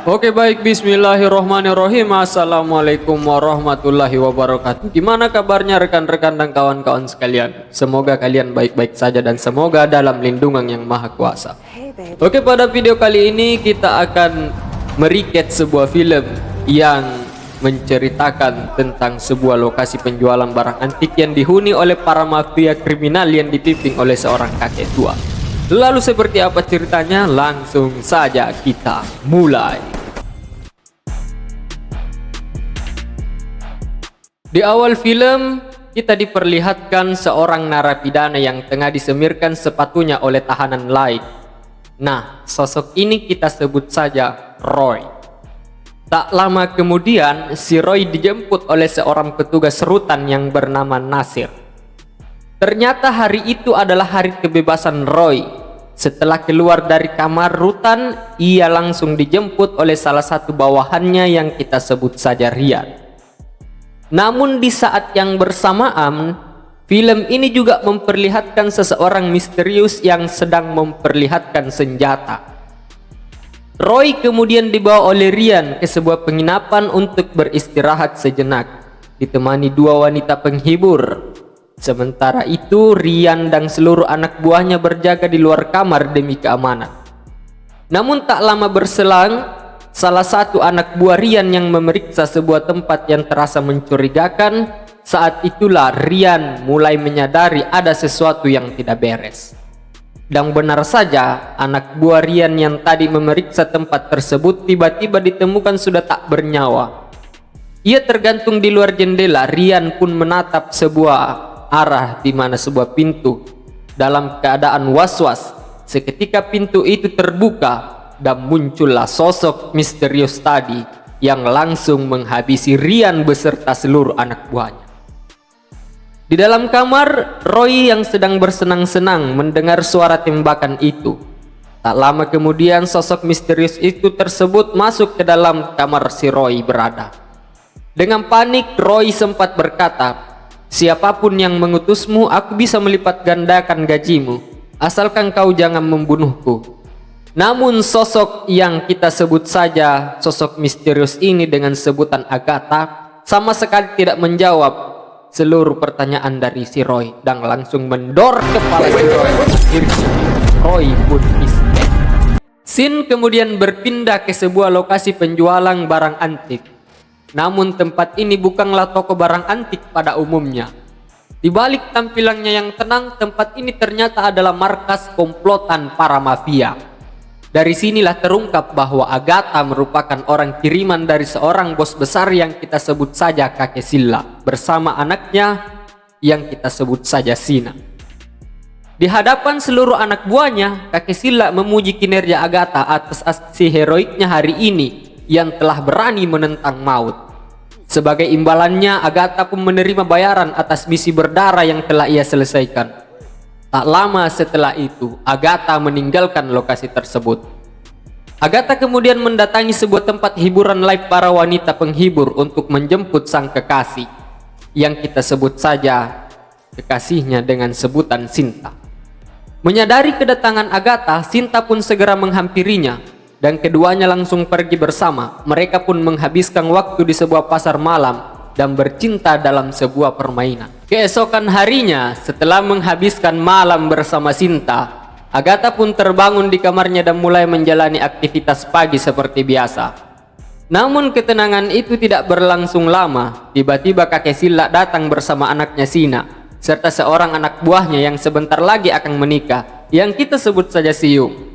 Oke baik, bismillahirrohmanirrohim. Assalamualaikum warahmatullahi wabarakatuh. Gimana kabarnya rekan-rekan dan kawan-kawan sekalian? Semoga kalian baik-baik saja dan semoga dalam lindungan yang maha kuasa. Oke, pada video kali ini kita akan merecap sebuah film yang menceritakan tentang sebuah lokasi penjualan barang antik yang dihuni oleh para mafia kriminal yang dipimpin oleh seorang kakek tua. Lalu seperti apa ceritanya? Langsung saja kita mulai. Di awal film, kita diperlihatkan seorang narapidana yang tengah disemirkan sepatunya oleh tahanan lain. Nah, sosok ini kita sebut saja Roy. Tak lama kemudian, si Roy dijemput oleh seorang petugas rutan yang bernama Nasir. Ternyata hari itu adalah hari kebebasan Roy. Setelah keluar dari kamar rutan, ia langsung dijemput oleh salah satu bawahannya yang kita sebut saja Rian. Namun di saat yang bersamaan, film ini juga memperlihatkan seseorang misterius yang sedang memperlihatkan senjata. Roy kemudian dibawa oleh Rian ke sebuah penginapan untuk beristirahat sejenak, ditemani dua wanita penghibur. Sementara itu, Rian dan seluruh anak buahnya berjaga di luar kamar demi keamanan. Namun tak lama berselang, salah satu anak buah Rian yang memeriksa sebuah tempat yang terasa mencurigakan. Saat itulah Rian mulai menyadari ada sesuatu yang tidak beres. Dan benar saja, anak buah Rian yang tadi memeriksa tempat tersebut tiba-tiba ditemukan sudah tak bernyawa. Ia tergantung di luar jendela. Rian pun menatap sebuah arah di mana sebuah pintu. Dalam keadaan was-was, seketika pintu itu terbuka dan muncullah sosok misterius tadi yang langsung menghabisi Rian beserta seluruh anak buahnya. Di dalam kamar, Roy yang sedang bersenang-senang mendengar suara tembakan itu. Tak lama kemudian sosok misterius itu tersebut masuk ke dalam kamar si Roy berada. Dengan panik, Roy sempat berkata, "Siapapun yang mengutusmu, aku bisa melipat gandakan gajimu, asalkan kau jangan membunuhku." Namun sosok yang kita sebut saja sosok misterius ini dengan sebutan Agatha sama sekali tidak menjawab seluruh pertanyaan dari si Roy dan langsung mendor kepala si Roy. Roy pun histeris. Scene kemudian berpindah ke sebuah lokasi penjualan barang antik. Namun tempat ini bukanlah toko barang antik pada umumnya. Di balik tampilannya yang tenang, tempat ini ternyata adalah markas komplotan para mafia. Dari sinilah terungkap bahwa Agatha merupakan orang kiriman dari seorang bos besar yang kita sebut saja kakek Silla bersama anaknya yang kita sebut saja Sina. Di hadapan seluruh anak buahnya, kakek Silla memuji kinerja Agatha atas aksi heroiknya hari ini yang telah berani menentang maut. Sebagai imbalannya, Agatha pun menerima bayaran atas misi berdarah yang telah ia selesaikan. Tak lama setelah itu, Agatha meninggalkan lokasi tersebut. Agatha kemudian mendatangi sebuah tempat hiburan live para wanita penghibur untuk menjemput sang kekasih, yang kita sebut saja kekasihnya dengan sebutan Sinta. Menyadari kedatangan Agatha, Sinta pun segera menghampirinya, dan keduanya langsung pergi bersama. Mereka pun menghabiskan waktu di sebuah pasar malam dan bercinta dalam sebuah permainan. Keesokan harinya, setelah menghabiskan malam bersama Sinta, Agatha pun terbangun di kamarnya dan mulai menjalani aktivitas pagi seperti biasa. Namun ketenangan itu tidak berlangsung lama. Tiba-tiba kakek Silla datang bersama anaknya Sina, serta seorang anak buahnya yang sebentar lagi akan menikah, yang kita sebut saja Siung.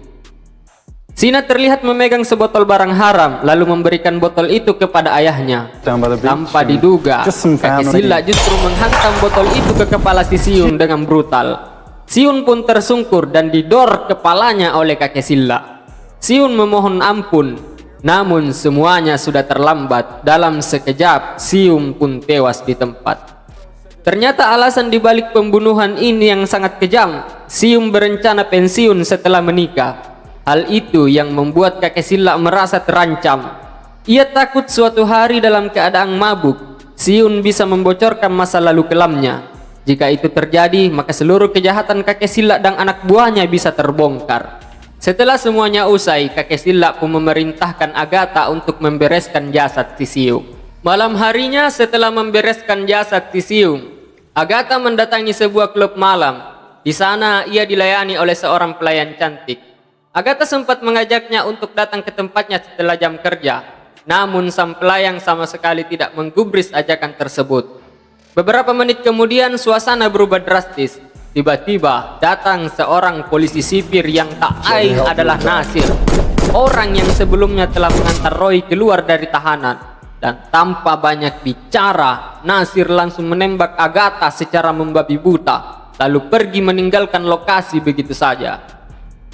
Sina terlihat memegang sebotol barang haram, lalu memberikan botol itu kepada ayahnya. Tanpa diduga, kakek Silla justru menghantam botol itu ke kepala si Siun dengan brutal. Siun pun tersungkur dan didor kepalanya oleh kakek Silla. Siun memohon ampun, namun semuanya sudah terlambat. Dalam sekejap, Siun pun tewas di tempat. Ternyata alasan dibalik pembunuhan ini yang sangat kejam. Siun berencana pensiun setelah menikah. Hal itu yang membuat kakek Silla merasa terancam. Ia takut suatu hari dalam keadaan mabuk, Siun bisa membocorkan masa lalu kelamnya. Jika itu terjadi, maka seluruh kejahatan kakek Silla dan anak buahnya bisa terbongkar. Setelah semuanya usai, kakek Silla pun memerintahkan Agatha untuk membereskan jasad Cesium. Malam harinya setelah membereskan jasad Cesium, Agatha mendatangi sebuah klub malam. Di sana ia dilayani oleh seorang pelayan cantik. Agatha sempat mengajaknya untuk datang ke tempatnya setelah jam kerja. Namun sang pelayan sama sekali tidak menggubris ajakan tersebut. Beberapa menit kemudian suasana berubah drastis. Tiba-tiba datang seorang polisi sipir yang tak lain adalah Nasir. Orang yang sebelumnya telah mengantar Roy keluar dari tahanan. Dan tanpa banyak bicara, Nasir langsung menembak Agatha secara membabi buta. Lalu pergi meninggalkan lokasi begitu saja.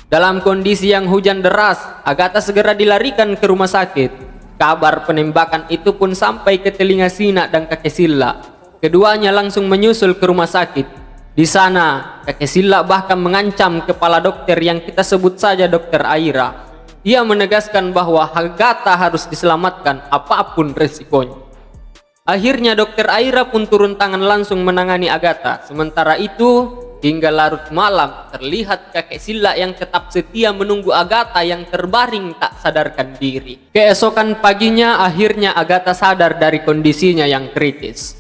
Dalam kondisi yang hujan deras, Agatha segera dilarikan ke rumah sakit. Kabar penembakan itu pun sampai ke telinga Sina dan kakek Silla. Keduanya langsung menyusul ke rumah sakit. Di sana, kakek Silla bahkan mengancam kepala dokter yang kita sebut saja Dokter Aira. Ia menegaskan bahwa Agatha harus diselamatkan apapun resikonya. Akhirnya Dokter Aira pun turun tangan langsung menangani Agatha. Sementara itu, hingga larut malam terlihat kakek Silla yang tetap setia menunggu Agatha yang terbaring tak sadarkan diri. Keesokan paginya akhirnya Agatha sadar dari kondisinya yang kritis.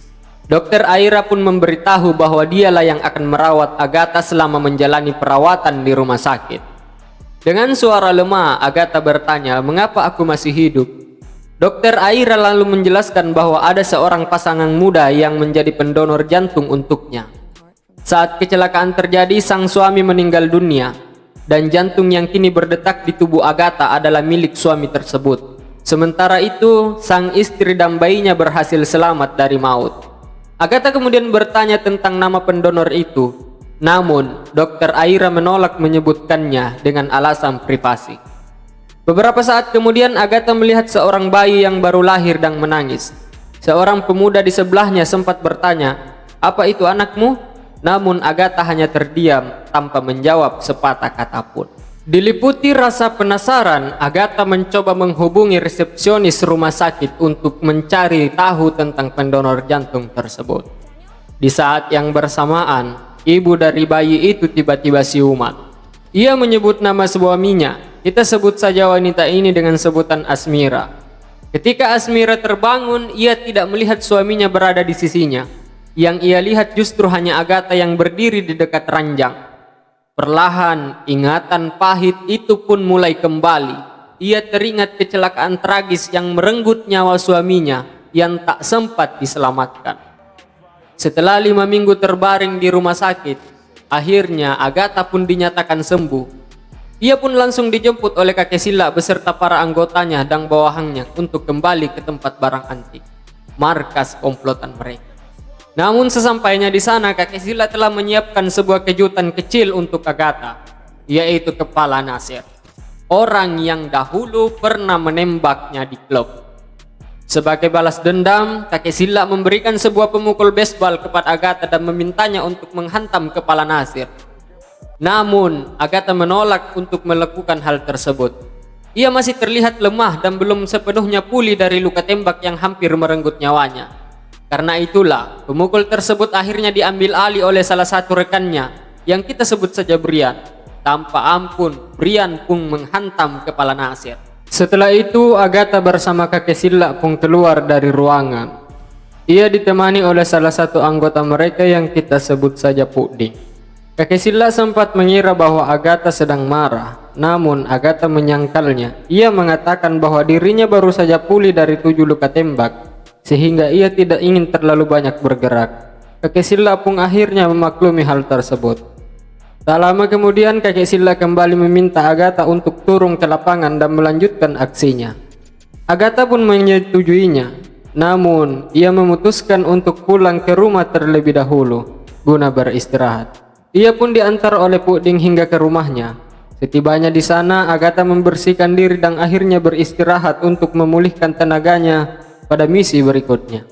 Dokter Aira pun memberitahu bahwa dialah yang akan merawat Agatha selama menjalani perawatan di rumah sakit. Dengan suara lemah, Agatha bertanya, "Mengapa aku masih hidup?" Dokter Aira lalu menjelaskan bahwa ada seorang pasangan muda yang menjadi pendonor jantung untuknya. Saat kecelakaan terjadi, sang suami meninggal dunia, dan jantung yang kini berdetak di tubuh Agatha adalah milik suami tersebut. Sementara itu, sang istri dan bayinya berhasil selamat dari maut. Agatha kemudian bertanya tentang nama pendonor itu, namun Dokter Aira menolak menyebutkannya dengan alasan privasi. Beberapa saat kemudian Agatha melihat seorang bayi yang baru lahir dan menangis. Seorang pemuda di sebelahnya sempat bertanya, "Apa itu anakmu?" Namun Agatha hanya terdiam tanpa menjawab sepatah kata pun. Diliputi rasa penasaran, Agatha mencoba menghubungi resepsionis rumah sakit untuk mencari tahu tentang pendonor jantung tersebut. Di saat yang bersamaan, ibu dari bayi itu tiba-tiba siuman. Ia menyebut nama suaminya. Kita sebut saja wanita ini dengan sebutan Asmira. Ketika Asmira terbangun, ia tidak melihat suaminya berada di sisinya. Yang ia lihat justru hanya Agatha yang berdiri di dekat ranjang. Perlahan, ingatan pahit itu pun mulai kembali. Ia teringat kecelakaan tragis yang merenggut nyawa suaminya yang tak sempat diselamatkan. Setelah 5 minggu terbaring di rumah sakit, akhirnya Agatha pun dinyatakan sembuh. Ia pun langsung dijemput oleh kakek Silla beserta para anggotanya dan bawahannya untuk kembali ke tempat barang antik, markas komplotan mereka. Namun sesampainya di sana, kakek Silla telah menyiapkan sebuah kejutan kecil untuk Agatha, yaitu kepala Nasir, orang yang dahulu pernah menembaknya di klub. Sebagai balas dendam, kakek Silla memberikan sebuah pemukul baseball kepada Agatha dan memintanya untuk menghantam kepala Nasir. Namun, Agatha menolak untuk melakukan hal tersebut. Ia masih terlihat lemah dan belum sepenuhnya pulih dari luka tembak yang hampir merenggut nyawanya. Karena itulah, pemukul tersebut akhirnya diambil alih oleh salah satu rekannya yang kita sebut saja Brian. Tanpa ampun, Brian pun menghantam kepala Nasir. Setelah itu, Agatha bersama kakek Silla pun keluar dari ruangan. Ia ditemani oleh salah satu anggota mereka yang kita sebut saja Puding. Kakek Silla sempat mengira bahwa Agatha sedang marah, namun Agatha menyangkalnya. Ia mengatakan bahwa dirinya baru saja pulih dari 7 luka tembak, sehingga ia tidak ingin terlalu banyak bergerak. Kakek Silla pun akhirnya memaklumi hal tersebut. Tak lama kemudian kakek Silla kembali meminta Agatha untuk turun ke lapangan dan melanjutkan aksinya. Agatha pun menyetujuinya, namun ia memutuskan untuk pulang ke rumah terlebih dahulu guna beristirahat. Ia pun diantar oleh Puding hingga ke rumahnya. Setibanya di sana, Agatha membersihkan diri dan akhirnya beristirahat untuk memulihkan tenaganya pada misi berikutnya.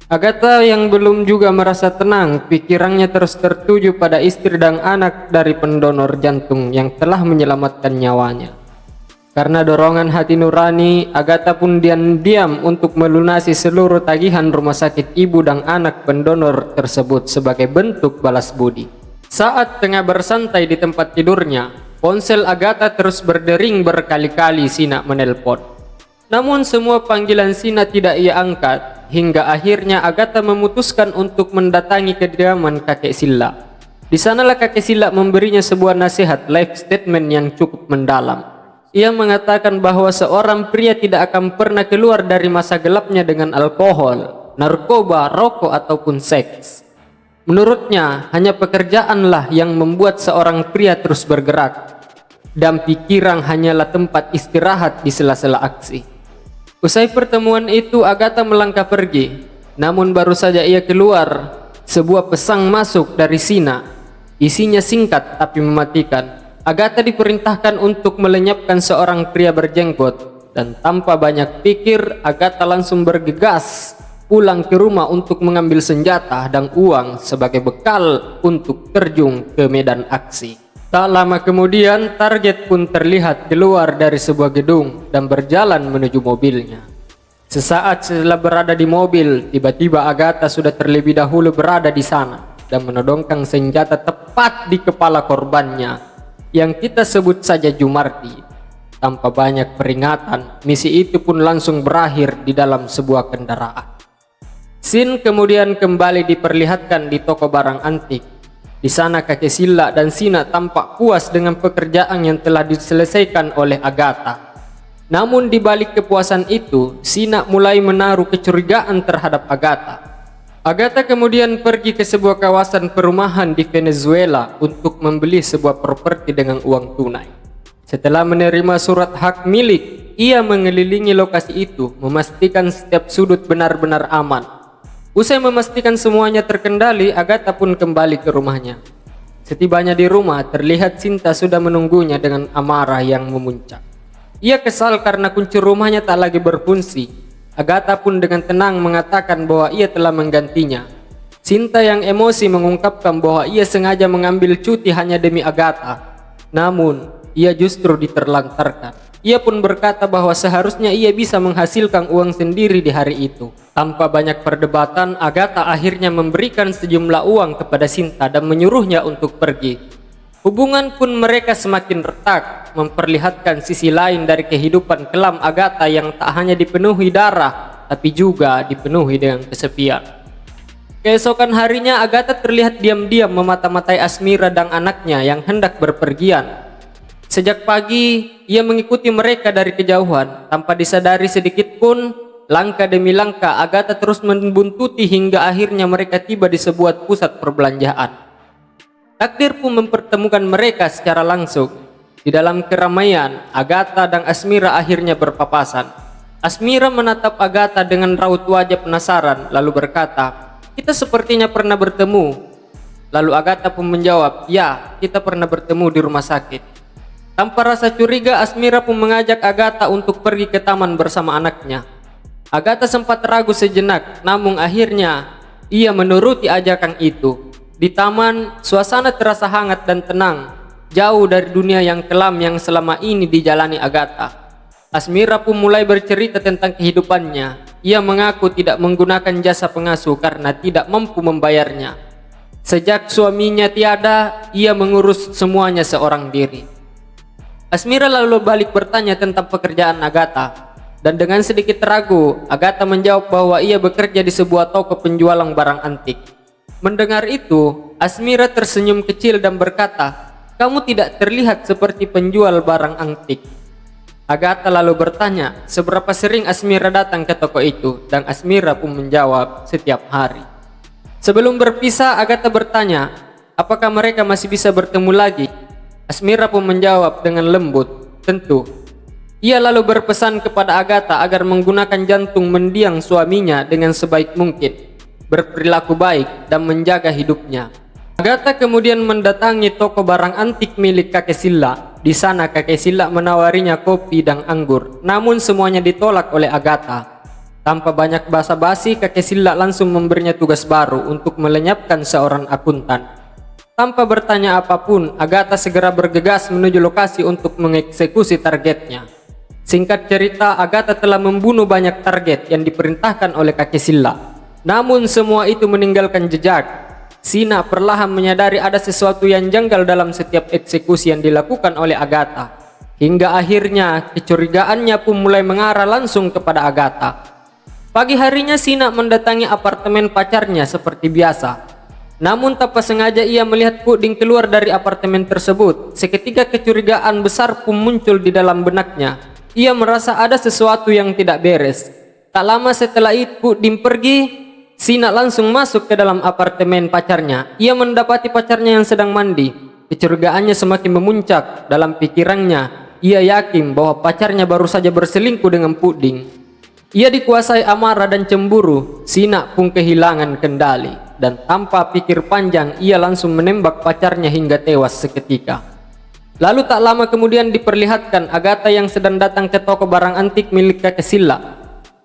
Agatha yang belum juga merasa tenang, pikirannya terus tertuju pada istri dan anak dari pendonor jantung yang telah menyelamatkan nyawanya. Karena dorongan hati nurani, Agatha pun diam-diam untuk melunasi seluruh tagihan rumah sakit ibu dan anak pendonor tersebut sebagai bentuk balas budi. Saat tengah bersantai di tempat tidurnya, Ponsel Agatha terus berdering berkali-kali Sina menelpon. Namun semua panggilan Sina tidak ia angkat, hingga akhirnya Agatha memutuskan untuk mendatangi kediaman kakek Silla. Di sanalah kakek Silla memberinya sebuah nasihat life statement yang cukup mendalam. Ia mengatakan bahwa seorang pria tidak akan pernah keluar dari masa gelapnya dengan alkohol, narkoba, rokok, ataupun seks. Menurutnya, hanya pekerjaanlah yang membuat seorang pria terus bergerak, dan pikiran hanyalah tempat istirahat di sela-sela aksi. Usai pertemuan itu, Agatha melangkah pergi. Namun baru saja ia keluar, sebuah pesan masuk dari Sina. Isinya singkat tapi mematikan. Agatha diperintahkan untuk melenyapkan seorang pria berjenggot, dan tanpa banyak pikir, Agatha langsung bergegas pulang ke rumah untuk mengambil senjata dan uang sebagai bekal untuk terjun ke medan aksi. Tak lama kemudian, target pun terlihat keluar dari sebuah gedung dan berjalan menuju mobilnya. Sesaat setelah berada di mobil, tiba-tiba Agatha sudah terlebih dahulu berada di sana dan menodongkan senjata tepat di kepala korbannya, yang kita sebut saja Jumarti. Tanpa banyak peringatan, misi itu pun langsung berakhir di dalam sebuah kendaraan. Scene kemudian kembali diperlihatkan di toko barang antik. Di sana kakek Silla dan Sina tampak puas dengan pekerjaan yang telah diselesaikan oleh Agatha. Namun di balik kepuasan itu, Sina mulai menaruh kecurigaan terhadap Agatha. Agatha kemudian pergi ke sebuah kawasan perumahan di Venezuela untuk membeli sebuah properti dengan uang tunai. Setelah menerima surat hak milik, ia mengelilingi lokasi itu, memastikan setiap sudut benar-benar aman. Usai memastikan semuanya terkendali, Agatha pun kembali ke rumahnya. Setibanya di rumah, terlihat Sinta sudah menunggunya dengan amarah yang memuncak. Ia kesal karena kunci rumahnya tak lagi berfungsi. Agatha pun dengan tenang mengatakan bahwa ia telah menggantinya. Sinta yang emosi mengungkapkan bahwa ia sengaja mengambil cuti hanya demi Agatha. Namun, ia justru diterlantarkan. Ia pun berkata bahwa seharusnya ia bisa menghasilkan uang sendiri di hari itu. Tanpa banyak perdebatan, Agatha akhirnya memberikan sejumlah uang kepada Sinta dan menyuruhnya untuk pergi. Hubungan pun mereka semakin retak, memperlihatkan sisi lain dari kehidupan kelam Agatha yang tak hanya dipenuhi darah, tapi juga dipenuhi dengan kesepian. Keesokan harinya, Agatha terlihat diam-diam memata-matai Asmira dan anaknya yang hendak berpergian. Sejak pagi, ia mengikuti mereka dari kejauhan. Tanpa disadari sedikit pun, langkah demi langkah Agatha terus membuntuti hingga akhirnya mereka tiba di sebuah pusat perbelanjaan. Takdir pun mempertemukan mereka secara langsung. Di dalam keramaian, Agatha dan Asmira akhirnya berpapasan. Asmira menatap Agatha dengan raut wajah penasaran, lalu berkata, "Kita sepertinya pernah bertemu." Lalu Agatha pun menjawab, "Ya, kita pernah bertemu di rumah sakit." Tanpa rasa curiga, Asmira pun mengajak Agatha untuk pergi ke taman bersama anaknya. Agatha sempat ragu sejenak, namun akhirnya ia menuruti ajakan itu. Di taman, suasana terasa hangat dan tenang, jauh dari dunia yang kelam yang selama ini dijalani Agatha. Asmira pun mulai bercerita tentang kehidupannya. Ia mengaku tidak menggunakan jasa pengasuh karena tidak mampu membayarnya. Sejak suaminya tiada, ia mengurus semuanya seorang diri. Asmira lalu balik bertanya tentang pekerjaan Agatha, dan dengan sedikit ragu, Agatha menjawab bahwa ia bekerja di sebuah toko penjualan barang antik. Mendengar itu, Asmira tersenyum kecil dan berkata, "Kamu tidak terlihat seperti penjual barang antik." Agatha lalu bertanya, seberapa sering Asmira datang ke toko itu, dan Asmira pun menjawab, "Setiap hari." Sebelum berpisah, Agatha bertanya, apakah mereka masih bisa bertemu lagi? Asmira pun menjawab dengan lembut, "Tentu." Ia lalu berpesan kepada Agatha agar menggunakan jantung mendiang suaminya dengan sebaik mungkin, berperilaku baik, dan menjaga hidupnya. Agatha kemudian mendatangi toko barang antik milik kakek Silla. Di sana kakek Silla menawarinya kopi dan anggur, namun semuanya ditolak oleh Agatha. Tanpa banyak basa-basi, kakek Silla langsung memberinya tugas baru untuk melenyapkan seorang akuntan. Tanpa bertanya apapun, Agatha segera bergegas menuju lokasi untuk mengeksekusi targetnya. Singkat cerita, Agatha telah membunuh banyak target yang diperintahkan oleh kakek Silla. Namun semua itu meninggalkan jejak. Sina perlahan menyadari ada sesuatu yang janggal dalam setiap eksekusi yang dilakukan oleh Agatha. Hingga akhirnya kecurigaannya pun mulai mengarah langsung kepada Agatha. Pagi harinya Sina mendatangi apartemen pacarnya seperti biasa. Namun tanpa sengaja ia melihat Puding keluar dari apartemen tersebut. Seketika kecurigaan besar pun muncul di dalam benaknya. Ia merasa ada sesuatu yang tidak beres. Tak lama setelah itu Puding pergi, Sina langsung masuk ke dalam apartemen pacarnya. Ia mendapati pacarnya yang sedang mandi. Kecurigaannya semakin memuncak. Dalam pikirannya, ia yakin bahwa pacarnya baru saja berselingkuh dengan Puding. Ia dikuasai amarah dan cemburu. Sina pun kehilangan kendali. Dan tanpa pikir panjang, ia langsung menembak pacarnya hingga tewas seketika. Lalu tak lama kemudian diperlihatkan Agatha yang sedang datang ke toko barang antik milik kakek Silla.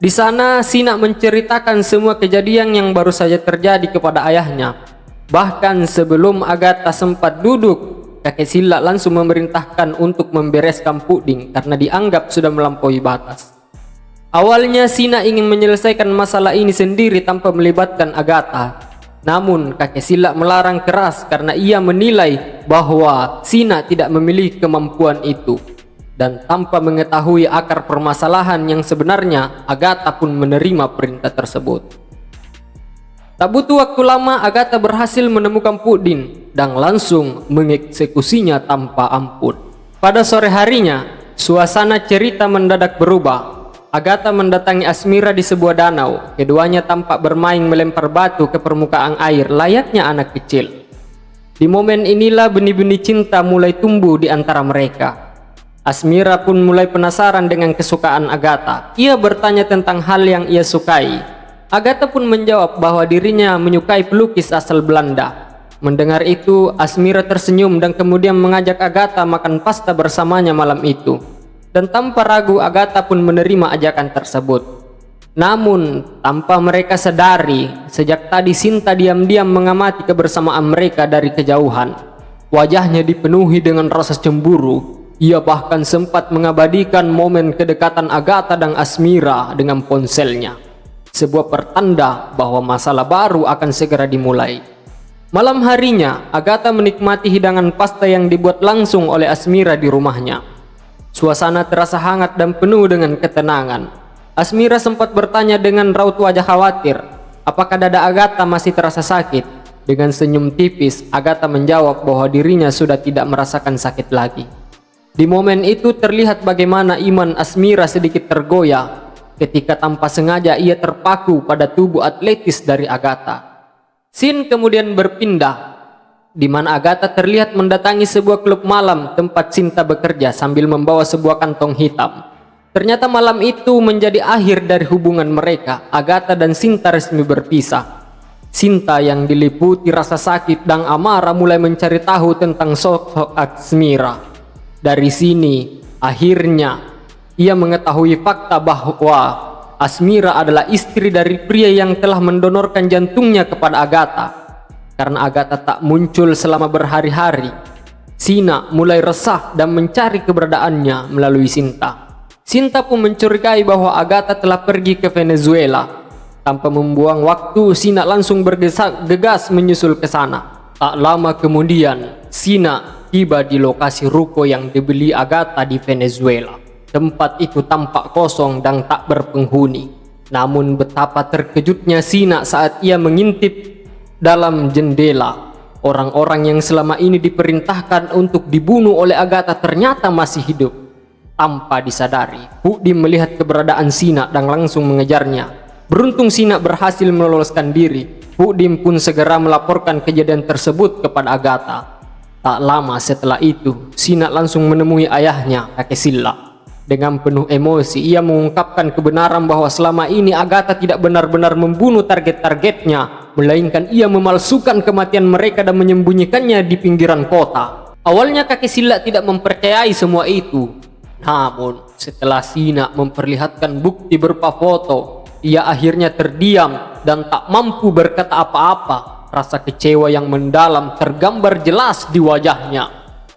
Di sana Sina menceritakan semua kejadian yang baru saja terjadi kepada ayahnya. Bahkan sebelum Agatha sempat duduk, kakek Silla langsung memerintahkan untuk membereskan Puding karena dianggap sudah melampaui batas. Awalnya Sina ingin menyelesaikan masalah ini sendiri tanpa melibatkan Agatha. Namun kakek Silla melarang keras karena ia menilai bahwa Sina tidak memiliki kemampuan itu. Dan tanpa mengetahui akar permasalahan yang sebenarnya, Agatha pun menerima perintah tersebut. Tak butuh waktu lama, Agatha berhasil menemukan Puding dan langsung mengeksekusinya tanpa ampun. Pada sore harinya, suasana cerita mendadak berubah. Agatha mendatangi Asmira di sebuah danau. Keduanya tampak bermain melempar batu ke permukaan air layaknya anak kecil. Di momen inilah benih-benih cinta mulai tumbuh di antara mereka. Asmira pun mulai penasaran dengan kesukaan Agatha. Ia bertanya tentang hal yang ia sukai. Agatha pun menjawab bahwa dirinya menyukai pelukis asal Belanda. Mendengar itu, Asmira tersenyum dan kemudian mengajak Agatha makan pasta bersamanya malam itu. Dan tanpa ragu Agatha pun menerima ajakan tersebut. Namun tanpa mereka sadari, sejak tadi Sinta diam-diam mengamati kebersamaan mereka dari kejauhan. Wajahnya dipenuhi dengan rasa cemburu. Ia bahkan sempat mengabadikan momen kedekatan Agatha dan Asmira dengan ponselnya. Sebuah pertanda bahwa masalah baru akan segera dimulai. Malam harinya, Agatha menikmati hidangan pasta yang dibuat langsung oleh Asmira di rumahnya. Suasana terasa hangat dan penuh dengan ketenangan. Asmira sempat bertanya dengan raut wajah khawatir, apakah dada Agatha masih terasa sakit? Dengan senyum tipis, Agatha menjawab bahwa dirinya sudah tidak merasakan sakit lagi. Di momen itu terlihat bagaimana iman Asmira sedikit tergoyah ketika tanpa sengaja ia terpaku pada tubuh atletis dari Agatha. Scene kemudian berpindah, di mana Agatha terlihat mendatangi sebuah klub malam tempat Sinta bekerja sambil membawa sebuah kantong hitam. Ternyata malam itu menjadi akhir dari hubungan mereka. Agatha dan Sinta resmi berpisah. Sinta yang diliputi rasa sakit dan amarah mulai mencari tahu tentang sosok Asmira. Dari sini, akhirnya ia mengetahui fakta bahwa Asmira adalah istri dari pria yang telah mendonorkan jantungnya kepada Agatha. Karena Agatha tak muncul selama berhari-hari, Sina mulai resah dan mencari keberadaannya melalui Sinta. Sinta pun mencurigai bahwa Agatha telah pergi ke Venezuela. Tanpa membuang waktu, Sina langsung bergegas menyusul ke sana. Tak lama kemudian, Sina tiba di lokasi ruko yang dibeli Agatha di Venezuela. Tempat itu tampak kosong dan tak berpenghuni. Namun betapa terkejutnya Sina saat ia mengintip dalam jendela. Orang-orang yang selama ini diperintahkan untuk dibunuh oleh Agatha ternyata masih hidup. Tanpa disadari, Puding melihat keberadaan Sina dan langsung mengejarnya. Beruntung Sina berhasil meloloskan diri. Puding pun segera melaporkan kejadian tersebut kepada Agatha. Tak lama setelah itu, Sina langsung menemui ayahnya, kakek Silla. Dengan penuh emosi, ia mengungkapkan kebenaran bahwa selama ini Agatha tidak benar-benar membunuh target-targetnya, melainkan ia memalsukan kematian mereka dan menyembunyikannya di pinggiran kota. Awalnya kakek Silla tidak mempercayai semua itu. Namun, setelah Sina memperlihatkan bukti berupa foto, ia akhirnya terdiam dan tak mampu berkata apa-apa. Rasa kecewa yang mendalam tergambar jelas di wajahnya.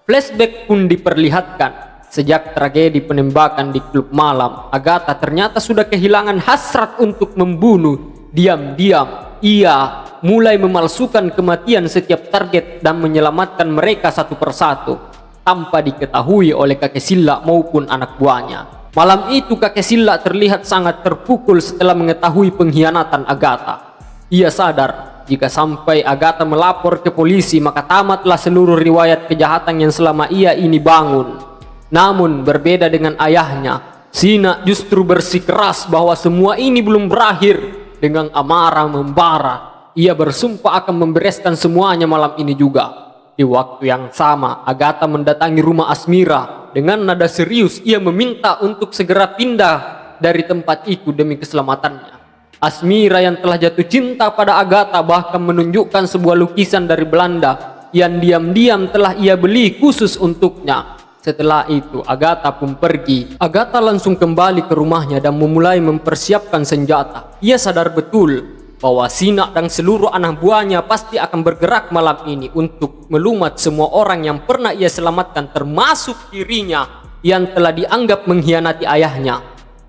Flashback pun diperlihatkan. Sejak tragedi penembakan di klub malam, Agatha ternyata sudah kehilangan hasrat untuk membunuh. Diam-diam ia mulai memalsukan kematian setiap target dan menyelamatkan mereka satu persatu tanpa diketahui oleh kakek Silla maupun anak buahnya. Malam itu kakek Silla terlihat sangat terpukul setelah mengetahui pengkhianatan Agatha. Ia sadar jika sampai Agatha melapor ke polisi maka tamatlah seluruh riwayat kejahatan yang selama ia ini bangun. Namun berbeda dengan ayahnya, Sina justru bersikeras bahwa semua ini belum berakhir. Dengan amarah membara, ia bersumpah akan membereskan semuanya malam ini juga. Di waktu yang sama, Agatha mendatangi rumah Asmira. Dengan nada serius, ia meminta untuk segera pindah dari tempat itu demi keselamatannya. Asmira yang telah jatuh cinta pada Agatha bahkan menunjukkan sebuah lukisan dari Belanda yang diam-diam telah ia beli khusus untuknya. Setelah itu, Agatha pun pergi. Agatha langsung kembali ke rumahnya dan memulai mempersiapkan senjata. Ia sadar betul bahwa Sina dan seluruh anak buahnya pasti akan bergerak malam ini untuk melumat semua orang yang pernah ia selamatkan, termasuk dirinya yang telah dianggap mengkhianati ayahnya.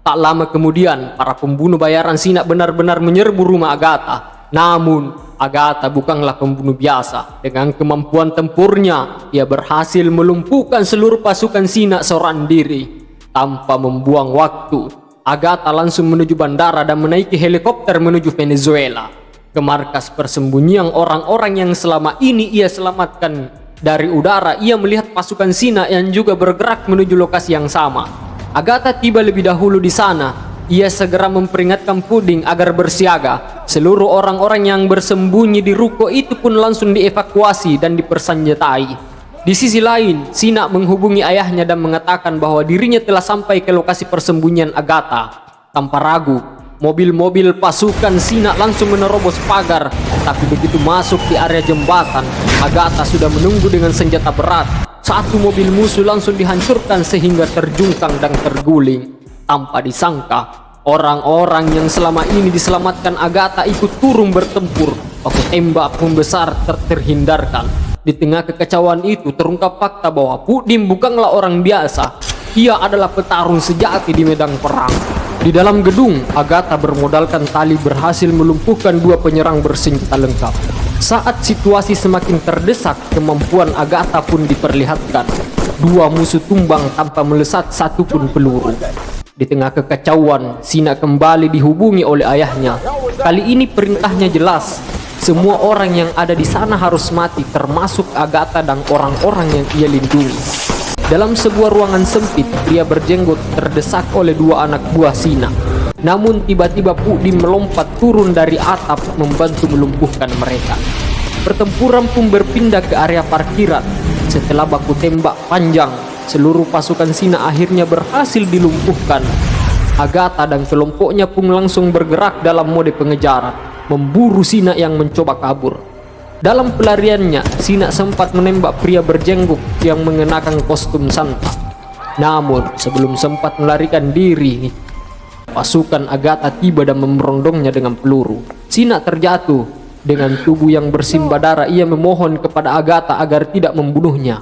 Tak lama kemudian, para pembunuh bayaran Sina benar-benar menyerbu rumah Agatha. Namun, Agatha bukanlah pembunuh biasa. Dengan kemampuan tempurnya, ia berhasil melumpuhkan seluruh pasukan Sina seorang diri. Tanpa membuang waktu, Agatha langsung menuju bandara dan menaiki helikopter menuju Venezuela, ke markas persembunyian orang-orang yang selama ini ia selamatkan. Dari udara, ia melihat pasukan Sina yang juga bergerak menuju lokasi yang sama. Agatha tiba lebih dahulu di sana. Ia segera memperingatkan Puding agar bersiaga. Seluruh orang-orang yang bersembunyi di ruko itu pun langsung dievakuasi dan dipersenjatai. Di sisi lain, Sina menghubungi ayahnya dan mengatakan bahwa dirinya telah sampai ke lokasi persembunyian Agatha. Tanpa ragu, mobil-mobil pasukan Sina langsung menerobos pagar. Tapi begitu masuk di area jembatan, Agatha sudah menunggu dengan senjata berat. Satu mobil musuh langsung dihancurkan sehingga terjungkang dan terguling. Tanpa disangka, orang-orang yang selama ini diselamatkan Agatha ikut turun bertempur. Baku tembak pun besar terhindarkan. Di tengah kekacauan itu terungkap fakta bahwa Pudim bukanlah orang biasa. Ia adalah petarung sejati di medan perang. Di dalam gedung, Agatha bermodalkan tali berhasil melumpuhkan dua penyerang bersenjata lengkap. Saat situasi semakin terdesak, kemampuan Agatha pun diperlihatkan. Dua musuh tumbang tanpa melesat satupun peluru. Di tengah kekacauan, Sina kembali dihubungi oleh ayahnya. Kali ini perintahnya jelas. Semua orang yang ada di sana harus mati, termasuk Agatha dan orang-orang yang ia lindungi. Dalam sebuah ruangan sempit, pria berjenggot terdesak oleh dua anak buah Sina. Namun tiba-tiba Pudim melompat turun dari atap membantu melumpuhkan mereka. Pertempuran pun berpindah ke area parkiran. Setelah baku tembak panjang, seluruh pasukan Sina akhirnya berhasil dilumpuhkan. Agatha dan kelompoknya pun langsung bergerak dalam mode pengejaran, memburu Sina yang mencoba kabur. Dalam pelariannya, Sina sempat menembak pria berjenggot yang mengenakan kostum Santa. Namun, sebelum sempat melarikan diri, pasukan Agatha tiba dan memerondongnya dengan peluru. Sina terjatuh. Dengan tubuh yang bersimbah darah, ia memohon kepada Agatha agar tidak membunuhnya.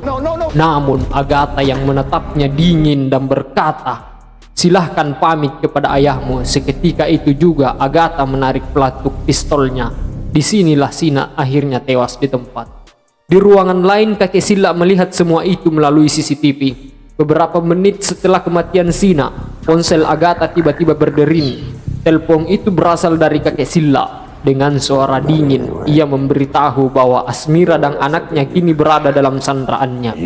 Namun Agatha yang menatapnya dingin dan berkata, "Silahkan pamit kepada ayahmu." Seketika itu juga Agatha menarik pelatuk pistolnya. Disinilah Sina akhirnya tewas di tempat. Di ruangan lain, kakek Silla melihat semua itu melalui CCTV. Beberapa menit setelah kematian Sina, ponsel Agatha tiba-tiba berdering. Telepon itu berasal dari kakek Silla. Dengan suara dingin, ia memberitahu bahwa Asmira dan anaknya kini berada dalam sandraannya.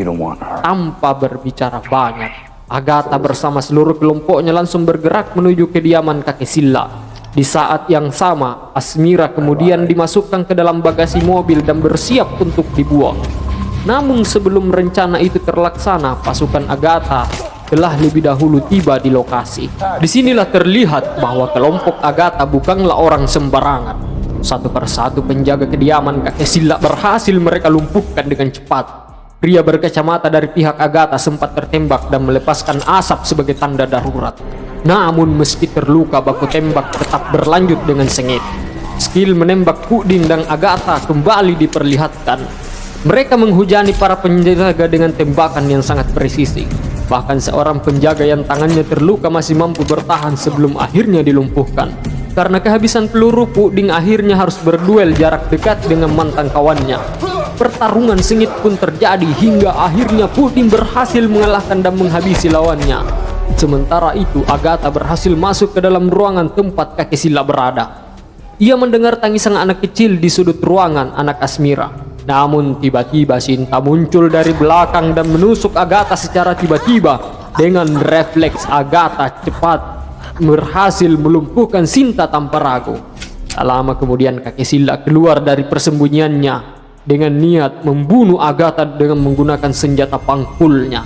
Tanpa berbicara banyak, Agatha bersama seluruh kelompoknya langsung bergerak menuju kediaman kakek Silla. Di saat yang sama, Asmira kemudian dimasukkan ke dalam bagasi mobil dan bersiap untuk dibuang. Namun sebelum rencana itu terlaksana, pasukan Agatha telah lebih dahulu tiba di lokasi. Disinilah terlihat bahwa kelompok Agatha bukanlah orang sembarangan. Satu persatu penjaga kediaman kakek Silla berhasil mereka lumpuhkan dengan cepat. Pria berkacamata dari pihak Agatha sempat tertembak dan melepaskan asap sebagai tanda darurat. Namun meski terluka, baku tembak tetap berlanjut dengan sengit. Skill menembak Pudim dan Agatha kembali diperlihatkan. Mereka menghujani para penjaga dengan tembakan yang sangat presisi. Bahkan seorang penjaga yang tangannya terluka masih mampu bertahan sebelum akhirnya dilumpuhkan. Karena kehabisan peluru, Puding akhirnya harus berduel jarak dekat dengan mantan kawannya. Pertarungan sengit pun terjadi hingga akhirnya Puding berhasil mengalahkan dan menghabisi lawannya. Sementara itu Agatha berhasil masuk ke dalam ruangan tempat kakek Silla berada. Ia mendengar tangisan anak kecil di sudut ruangan, anak Asmira. Namun tiba-tiba Sinta muncul dari belakang dan menusuk Agatha secara tiba-tiba. Dengan refleks Agatha cepat berhasil melumpuhkan Sinta tanpa ragu. Tak lama kemudian kakek Silla keluar dari persembunyiannya dengan niat membunuh Agatha dengan menggunakan senjata pangkulnya.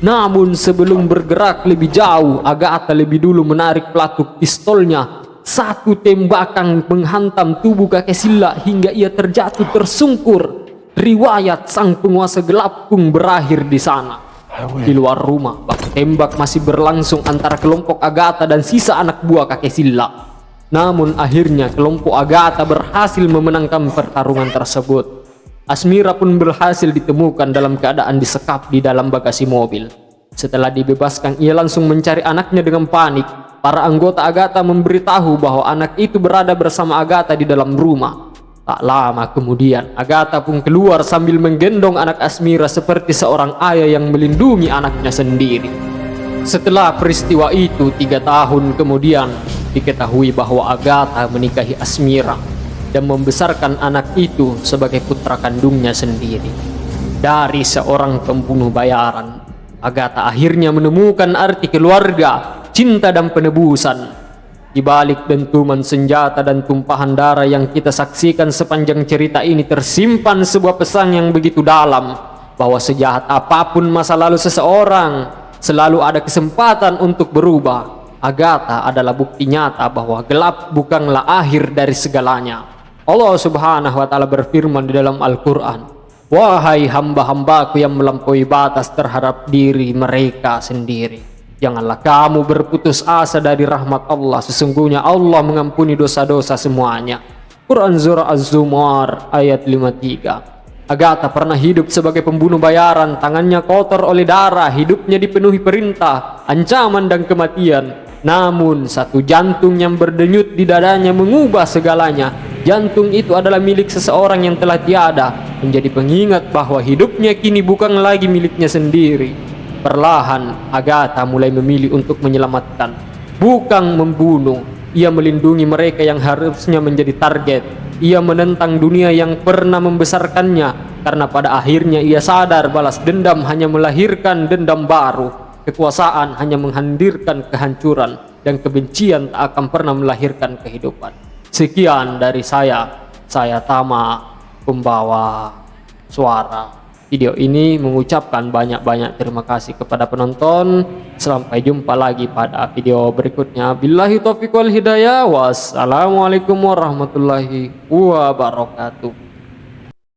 Namun sebelum bergerak lebih jauh, Agatha lebih dulu menarik pelatuk pistolnya. Satu tembakan menghantam tubuh kakek Silla hingga ia terjatuh tersungkur. Riwayat sang penguasa gelap pun berakhir di sana. Di luar rumah, baku tembak masih berlangsung antara kelompok Agatha dan sisa anak buah kakek Silla. Namun akhirnya kelompok Agatha berhasil memenangkan pertarungan tersebut. Asmira pun berhasil ditemukan dalam keadaan disekap di dalam bagasi mobil. Setelah dibebaskan, ia langsung mencari anaknya dengan panik. Para anggota Agatha memberitahu bahwa anak itu berada bersama Agatha di dalam rumah. Tak lama kemudian, Agatha pun keluar sambil menggendong anak Asmira seperti seorang ayah yang melindungi anaknya sendiri. Setelah peristiwa itu, 3 tahun kemudian, diketahui bahwa Agatha menikahi Asmira dan membesarkan anak itu sebagai putra kandungnya sendiri. Dari seorang pembunuh bayaran, Agatha akhirnya menemukan arti keluarga, cinta dan penebusan. Di balik dentuman senjata dan tumpahan darah yang kita saksikan sepanjang cerita ini tersimpan sebuah pesan yang begitu dalam, bahwa sejahat apapun masa lalu seseorang, selalu ada kesempatan untuk berubah. Agatha adalah bukti nyata bahwa gelap bukanlah akhir dari segalanya. Allah Subhanahu wa Ta'ala berfirman di dalam Al-Quran, "Wahai hamba-hambaku yang melampaui batas terhadap diri mereka sendiri, janganlah kamu berputus asa dari rahmat Allah. Sesungguhnya Allah mengampuni dosa-dosa semuanya." Quran Surah Az-Zumar ayat 53. Agatha pernah hidup sebagai pembunuh bayaran, tangannya kotor oleh darah, hidupnya dipenuhi perintah, ancaman dan kematian. Namun satu jantung yang berdenyut di dadanya mengubah segalanya. Jantung itu adalah milik seseorang yang telah tiada, menjadi pengingat bahwa hidupnya kini bukan lagi miliknya sendiri. Perlahan Agatha mulai memilih untuk menyelamatkan, bukan membunuh. Ia melindungi mereka yang harusnya menjadi target. Ia menentang dunia yang pernah membesarkannya, karena pada akhirnya ia sadar balas dendam hanya melahirkan dendam baru. Kekuasaan hanya menghadirkan kehancuran, dan kebencian tak akan pernah melahirkan kehidupan. Sekian dari saya Tama, pembawa suara video ini, mengucapkan banyak-banyak terima kasih kepada penonton. Sampai jumpa lagi pada video berikutnya. Billahi taufiq wal hidayah. Wassalamualaikum warahmatullahi wabarakatuh.